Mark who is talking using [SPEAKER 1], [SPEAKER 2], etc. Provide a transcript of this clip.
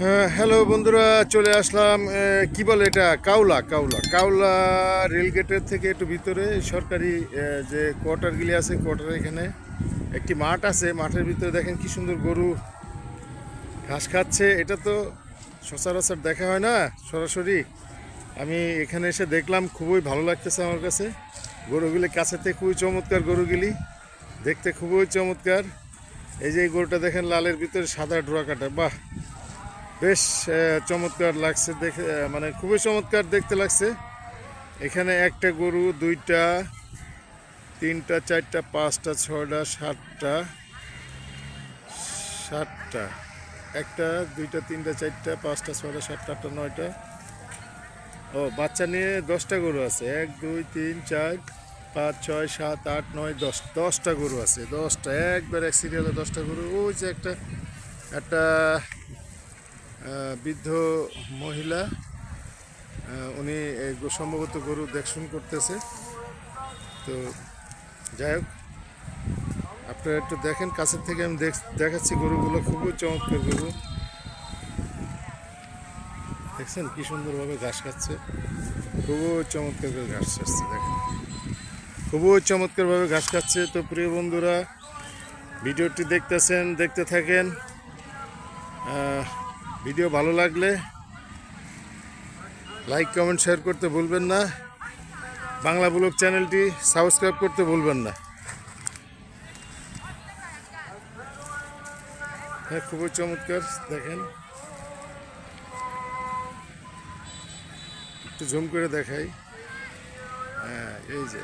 [SPEAKER 1] হ্যাঁ, হ্যালো বন্ধুরা, চলে আসলাম। কি বলে এটা? কাউলা কাউলা কাউলা রেলগেটের থেকে একটু ভিতরে সরকারি যে কোয়ার্টারগুলি আছে, কোয়ার্টার এখানে একটি মাঠ আছে। মাঠের ভিতরে দেখেন কি সুন্দর গরু ঘাস খাচ্ছে। এটা তো সচরাচর দেখা হয় না সরাসরি। আমি এখানে এসে দেখলাম, খুবই ভালো লাগতেছে আমার কাছে। গরুগুলি কাছে থেকে খুবই চমৎকার, গরুগুলি দেখতে খুবই চমৎকার। এই যে এই গরুটা দেখেন, লালের ভিতরে সাদা ডোরা কাটা, বাহ, বেশ চমৎকার লাগছে দেখে, মানে খুবই চমৎকার দেখতে লাগছে। এখানে একটা গরু, দুইটা, তিনটা, চারটা, পাঁচটা, ছয়টা, সাতটা, সাতটা, একটা, দুইটা, তিনটা, চারটা, পাঁচটা, ছয়টা, সাতটা, আটটা, নয়টা, ও বাচ্চা নিয়ে 10টা গরু আছে। এক, দুই, তিন, চার, পাঁচ, ছয়, সাত, আট, নয়, 10টা গরু আছে। 10টা একবার এক সিরিয়ালে 10টা গরু। ওই যে একটা একটা বৃদ্ধ মহিলা, উনি সম্ভবত গরু দেখশুন করতেছে। তো যাই হোক, আপনারা একটু দেখেন কাছের থেকে। আমি দেখাচ্ছি গরুগুলো, খুবই চমৎকার গরু। দেখছেন কি সুন্দরভাবে ঘাস খাচ্ছে, খুবই চমৎকার করে ঘাস খাচ্ছে। দেখেন খুবই চমৎকারভাবে ঘাস খাচ্ছে। তো প্রিয় বন্ধুরা, ভিডিওটি দেখতেছেন, দেখতে থাকেন। ভিডিও ভালো লাগলে লাইক, কমেন্ট, শেয়ার করতে ভুলবেন না। বাংলা ব্লগ চ্যানেলটি সাবস্ক্রাইব করতে ভুলবেন না। হ্যাঁ, খুবই চমৎকার। দেখেন একটু জুম করে দেখাই। হ্যাঁ, এই যে